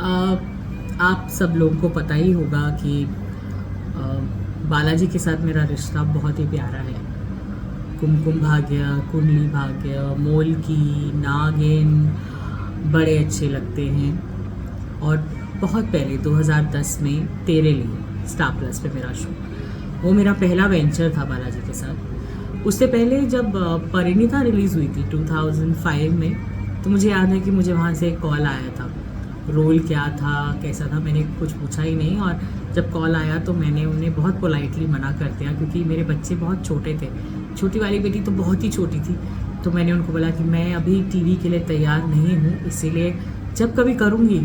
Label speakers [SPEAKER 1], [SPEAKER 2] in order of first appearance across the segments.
[SPEAKER 1] अ, आप सब लोगों को पता ही होगा कि बालाजी के साथ मेरा रिश्ता बहुत ही प्यारा है। कुमकुम भाग्य, कुंडली भाग्य, मोल की, नागिन बड़े अच्छे लगते हैं। और बहुत पहले 2010 में तेरे लिए स्टार प्लस पे मेरा शो, वो मेरा पहला वेंचर था बालाजी के साथ। उससे पहले जब परिणीता रिलीज़ हुई थी 2005 में, तो मुझे याद है कि मुझे वहाँ से एक कॉल आया था। रोल क्या था, कैसा था, मैंने कुछ पूछा ही नहीं। और जब कॉल आया तो मैंने उन्हें बहुत पोलाइटली मना कर दिया, क्योंकि मेरे बच्चे बहुत छोटे थे। छोटी वाली बेटी तो बहुत ही छोटी थी। तो मैंने उनको बोला कि मैं अभी टीवी के लिए तैयार नहीं हूँ, इसीलिए जब कभी करूँगी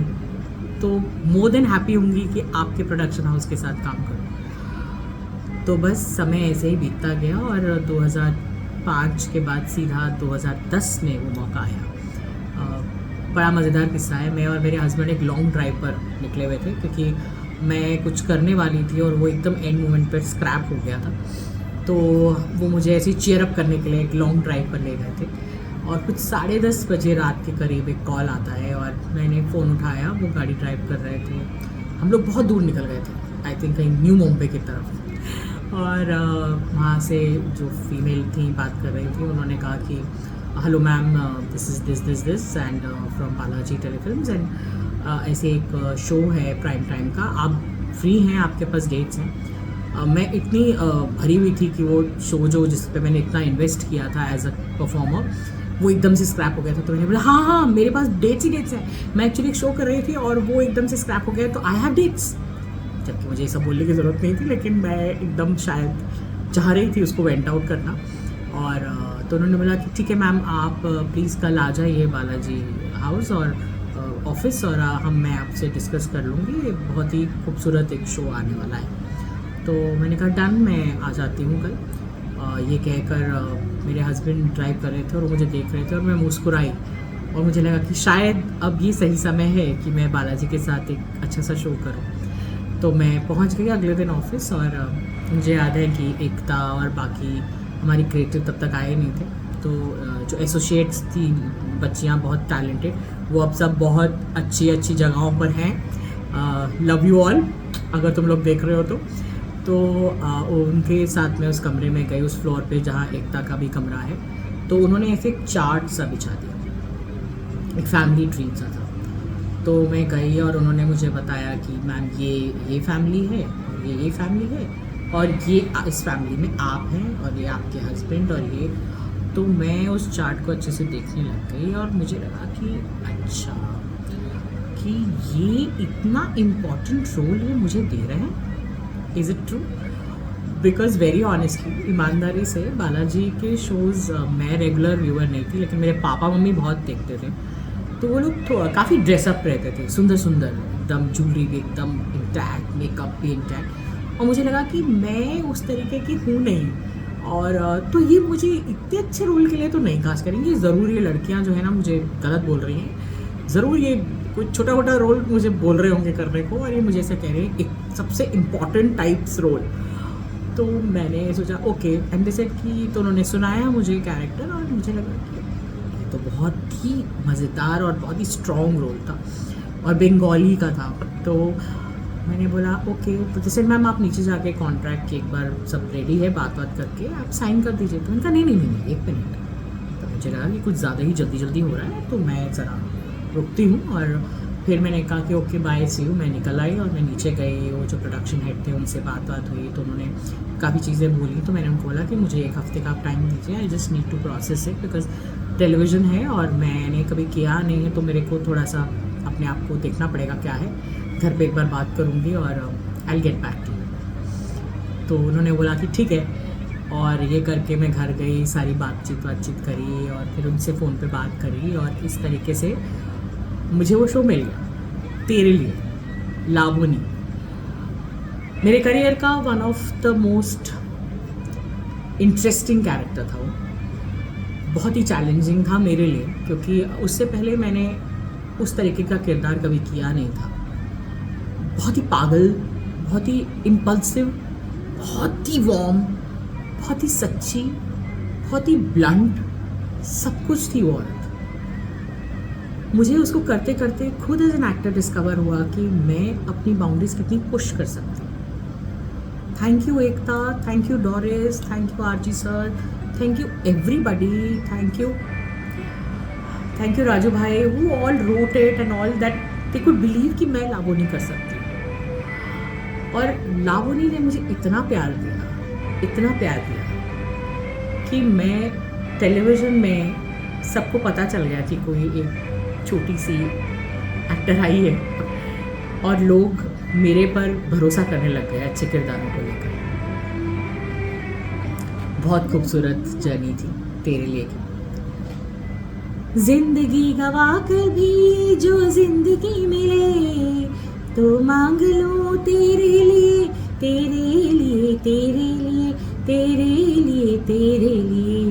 [SPEAKER 1] तो मोर देन हैप्पी होंगी कि आपके प्रोडक्शन हाउस के साथ काम करूँ। तो बस समय ऐसे ही बीतता गया और 2005 के बाद सीधा 2010 में वो मौका आया। बड़ा मज़ेदार किस्सा है। मैं और मेरे हस्बैंड एक लॉन्ग ड्राइव पर निकले हुए थे, क्योंकि मैं कुछ करने वाली थी और वो एकदम एंड मोमेंट पर स्क्रैप हो गया था। तो वो मुझे ऐसे ही चीयर अप करने के लिए एक लॉन्ग ड्राइव पर ले गए थे। और कुछ 10:30 बजे रात के करीब एक कॉल आता है और मैंने फ़ोन उठाया। वो गाड़ी ड्राइव कर रहे थे, हम लोग बहुत दूर निकल गए थे, आई थिंक कहीं न्यू मुंबई की तरफ। और वहाँ से जो फीमेल थी बात कर रही थी, उन्होंने कहा कि hello ma'am, this is this and from Balaji telefilms and ऐसे एक शो है प्राइम टाइम का, आप फ्री हैं, आपके पास डेट्स हैं। मैं इतनी भरी हुई थी कि वो शो जो जिस पे मैंने इतना इन्वेस्ट किया था एज अ परफॉर्मर, वो एकदम से स्क्रैप हो गया था। तो मैंने बोला हाँ हाँ, मेरे पास डेट्स ही डेट्स हैं। मैं एक्चुअली एक शो कर रही थी और वो एकदम से स्क्रैप हो गया, तो आई हैव डेट्स। जबकि मुझे ये सब बोलने की ज़रूरत नहीं थी, लेकिन मैं एकदम शायद चाह रही थी उसको वेंट आउट करना। और तो उन्होंने बोला कि ठीक है मैम, आप प्लीज़ कल आ जाइए बालाजी हाउस और ऑफिस, और मैं आपसे डिस्कस कर लूँगी। बहुत ही खूबसूरत एक शो आने वाला है। तो मैंने कहा डन, मैं आ जाती हूँ कल। ये कहकर मेरे हस्बैंड ड्राइव कर रहे थे और मुझे देख रहे थे और मैं मुस्कुराई, और मुझे लगा कि शायद अब ये सही समय है कि मैं बालाजी के साथ एक अच्छा सा शो करूँ। तो मैं पहुँच गई अगले दिन ऑफिस, और मुझे याद है कि एकता और बाकी हमारी क्रिएटिव तब तक आए नहीं थे। तो जो एसोसिएट्स थी, बच्चियाँ बहुत टैलेंटेड, वो अब सब बहुत अच्छी अच्छी जगहों पर हैं। लव यू ऑल, अगर तुम लोग देख रहे हो तो उनके साथ में उस कमरे में गई, उस फ्लोर पे जहाँ एकता का भी कमरा है। तो उन्होंने ऐसे एक चार्ट सा बिछा दिया, एक फैमिली ट्री सा था। तो मैं गई और उन्होंने मुझे बताया कि मैम ये फैमिली है, और ये फैमिली है, और ये इस फैमिली में आप हैं, और ये आपके हस्बैंड, और ये। तो मैं उस चार्ट को अच्छे से देखने लग गई और मुझे लगा कि अच्छा, कि ये इतना इम्पोर्टेंट रोल है मुझे दे रहे हैं। Is it true? Because very honestly, ईमानदारी से, बालाजी के शोज़ मैं रेगुलर व्यूअर नहीं थी, लेकिन मेरे पापा मम्मी बहुत देखते थे। तो वो लोग काफ़ी ड्रेसअप रहते थे, सुंदर सुंदर, एकदम ज्वेलरी भी एकदम इंटैक्ट, मेकअप भी इंटैक्ट। और मुझे लगा कि मैं उस तरीके की हूँ नहीं। और तो ये मुझे इतने अच्छे रोल के लिए तो नहीं कास्ट करेंगी ज़रूर। ये लड़कियाँ जो है ना, मुझे गलत बोल रही हैं ज़रूर। ये कुछ छोटा मोटा रोल मुझे बोल रहे होंगे करने को, और ये मुझे ऐसा कह रहे हैं एक सबसे इम्पॉर्टेंट टाइप्स रोल। तो मैंने सोचा ओके, एंड दे सेड कि, तो उन्होंने सुनाया मुझे कैरेक्टर, और मुझे लगा कि ये तो बहुत ही मज़ेदार और बहुत ही स्ट्रॉन्ग रोल था, और बंगाली का था। तो मैंने बोला ओके। तो जैसे मैम आप नीचे जाके कॉन्ट्रैक्ट की एक बार सब रेडी है, बात करके आप साइन कर दीजिए। तो उनका नहीं, एक मिनट। तो मुझे लगा कि कुछ ज़्यादा ही जल्दी हो रहा है, तो मैं ज़रा रुकती हूँ। और फिर मैंने कहा कि ओके बाय, सी यू। मैं निकल आई और मैं नीचे गई, वो जो प्रोडक्शन हेड थे उनसे बात हुई, तो उन्होंने काफ़ी चीज़ें बोली। तो मैंने उनको बोला कि मुझे एक हफ़्ते का आप टाइम दीजिए, I just need to process it, because television है और मैंने कभी किया नहीं है, तो मेरे को थोड़ा सा अपने आप को देखना पड़ेगा क्या है। घर पे एक बार बात करूँगी और I get back to you. तो उन्होंने बोला कि ठीक है, और ये करके मैं घर गई, सारी बातचीत करी, और फिर उनसे फ़ोन पे बात करी, और इस तरीके से मुझे वो शो मिल गया, तेरे लिए, लावनी। मेरे करियर का one of the most interesting character था वो। बहुत ही चैलेंजिंग था मेरे लिए, क्योंकि उससे पहले मैंने उस तरीके का किरदार कभी किया नहीं था। बहुत ही पागल, बहुत ही इम्पल्सिव, बहुत ही वार्म, बहुत ही मुझे उसको करते करते खुद एज एन एक्टर डिस्कवर हुआ कि मैं अपनी बाउंड्रीज कितनी पुश कर सकती हूँ. Thank you Ekta, thank you Doris, thank you RG sir, thank you everybody, thank you Raju bhai, who all wrote it and all that they could believe कि मैं लावनी कर सकती हूँ. और लावनी ने मुझे इतना प्यार दिया कि मैं टेलीविज़न में सबको पता चल गया कि कोई एक छोटी सी एक्टर आई है और लोग मेरे पर भरोसा करने लग गए अच्छे किरदारों को लेकर. बहुत खूबसूरत जर्नी थी तेरे लिए की. जिंदगी गवा कर भी जो जिंदगी मिले तो मांग लो तेरे लिए, तेरे लिए, तेरे लिए, तेरे लिए, तेरे लिए.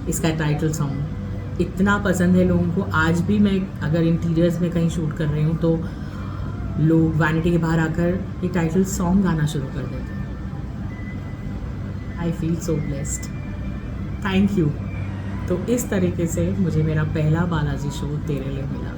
[SPEAKER 1] इसका टाइटल सॉन्ग इतना पसंद है लोगों को. आज भी मैं अगर इंटीरियर्स में कहीं शूट कर रही हूँ तो लोग वैनिटी के बाहर आकर ये टाइटल सॉन्ग गाना शुरू कर देते हैं. I feel so blessed. Thank you. तो इस तरीके से मुझे मेरा पहला बालाजी शो तेरे लिए मिला.